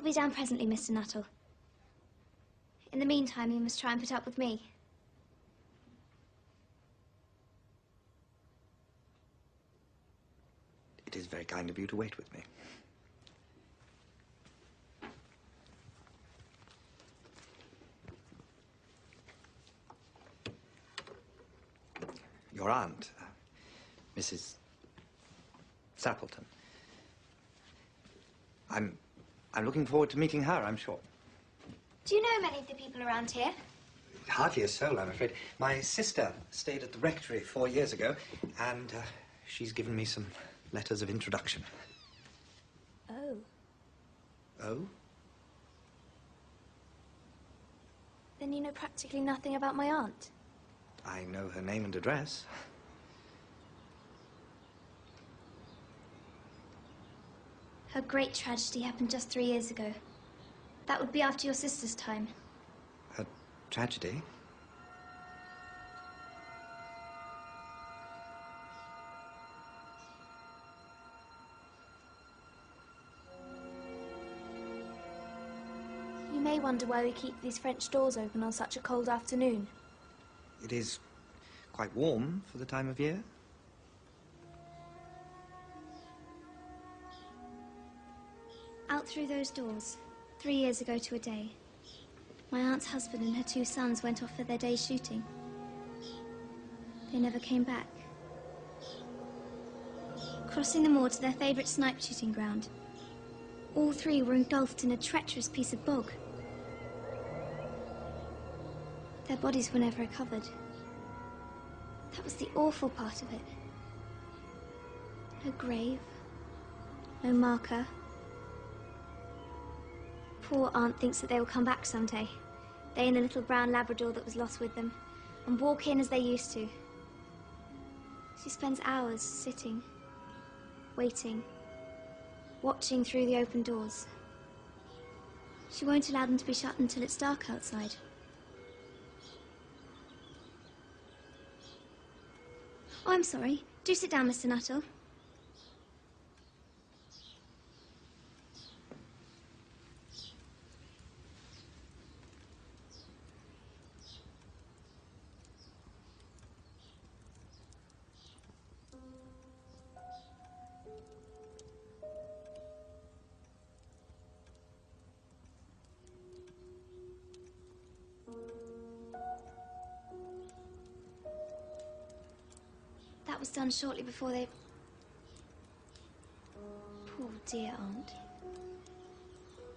will be down presently, Mr. Nuttall. In the meantime, you must try and put up with me. It is very kind of you to wait with me. Your aunt, Mrs. Sappleton. I'm looking forward to meeting her, I'm sure. Do you know many of the people around here? Hardly a soul, I'm afraid. My sister stayed at the rectory 4 years ago, and she's given me some letters of introduction. Oh. Oh? Then you know practically nothing about my aunt? I know her name and address. Her great tragedy happened just 3 years ago. That would be after your sister's time. A tragedy? You may wonder why we keep these French doors open on such a cold afternoon. It is quite warm for the time of year. Out through those doors, 3 years ago to a day, my aunt's husband and her 2 sons went off for their day's shooting. They never came back. Crossing the moor to their favourite snipe shooting ground, all 3 were engulfed in a treacherous piece of bog. Their bodies were never recovered. That was the awful part of it. No grave, no marker. Poor aunt thinks that they will come back someday. They and the little brown Labrador that was lost with them, and walk in as they used to. She spends hours sitting, waiting, watching through the open doors. She won't allow them to be shut until it's dark outside. Oh, I'm sorry. Do sit down, Mr. Nuttall. That was done shortly before they... Poor dear aunt.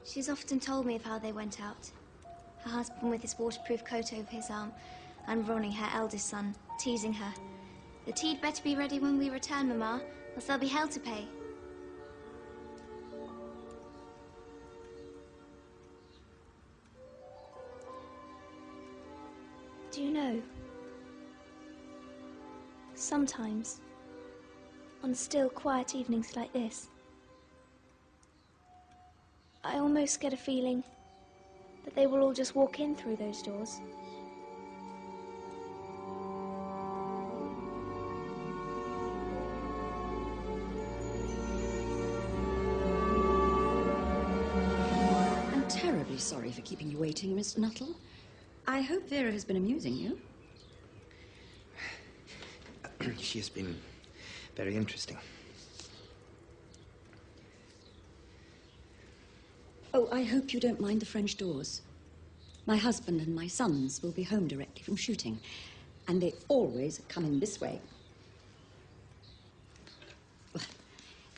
She's often told me of how they went out. Her husband with his waterproof coat over his arm, and Ronnie, her eldest son, teasing her. The tea'd better be ready when we return, Mamma, else there'll be hell to pay. Do you know? Sometimes, on still, quiet evenings like this, I almost get a feeling that they will all just walk in through those doors. I'm terribly sorry for keeping you waiting, Mr. Nuttall. I hope Vera has been amusing you. She has been very interesting. Oh, I hope you don't mind the French doors. My husband and my sons will be home directly from shooting, and they always come in this way. Well,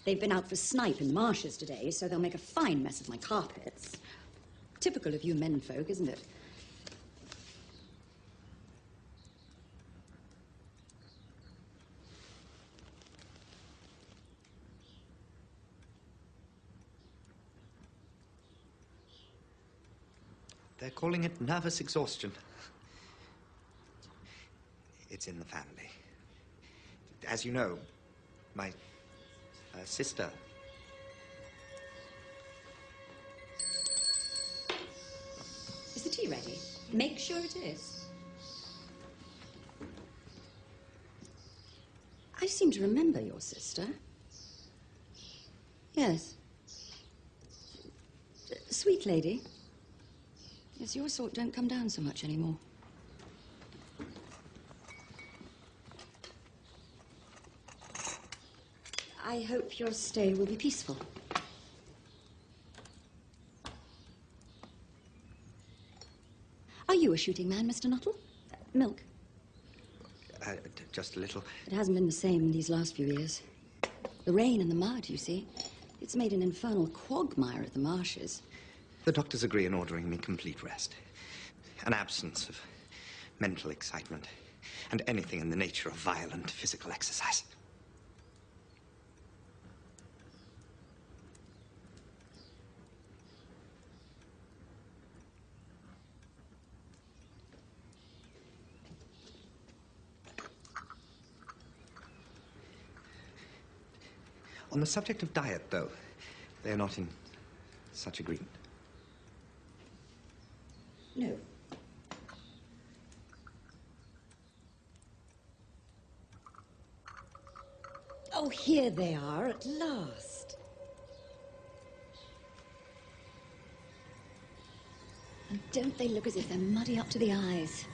they've been out for snipe in the marshes today, so they'll make a fine mess of my carpets. Typical of you menfolk, isn't it? They're calling it nervous exhaustion. It's in the family. As you know, my sister... Is the tea ready? Make sure it is. I seem to remember your sister. Yes. Sweet lady. Yes, your sort don't come down so much anymore. I hope your stay will be peaceful. Are you a shooting man, Mr. Nuttall? Milk? Just a little. It hasn't been the same these last few years. The rain and the mud, you see. It's made an infernal quagmire at the marshes. The doctors agree in ordering me complete rest. An absence of mental excitement and anything in the nature of violent physical exercise. On the subject of diet, though, they are not in such agreement. No. Oh, here they are at last. And don't they look as if they're muddy up to the eyes?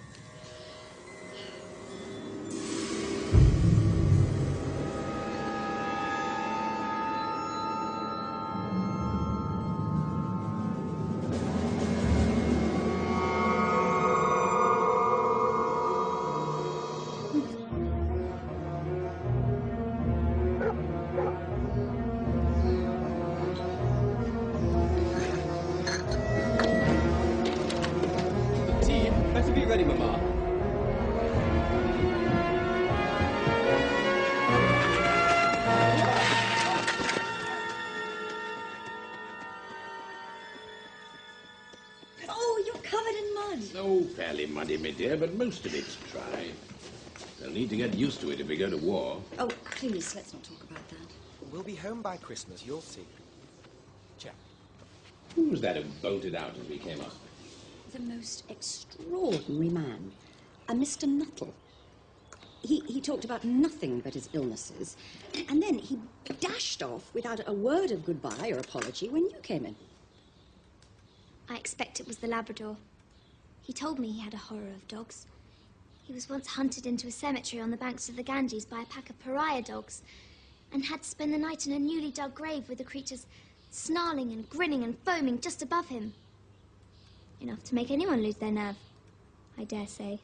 Muddy, my dear, but most of it's dry. They'll need to get used to it if we go to war. Oh, please, let's not talk about that. We'll be home by Christmas, you'll see. Check. Who was that who bolted out as we came up? The most extraordinary man. A Mr. Nuttall. He talked about nothing but his illnesses, and then he dashed off without a word of goodbye or apology when you came in. I expect it was the Labrador. He told me he had a horror of dogs. He was once hunted into a cemetery on the banks of the Ganges by a pack of pariah dogs and had to spend the night in a newly dug grave with the creatures snarling and grinning and foaming just above him. Enough to make anyone lose their nerve, I dare say.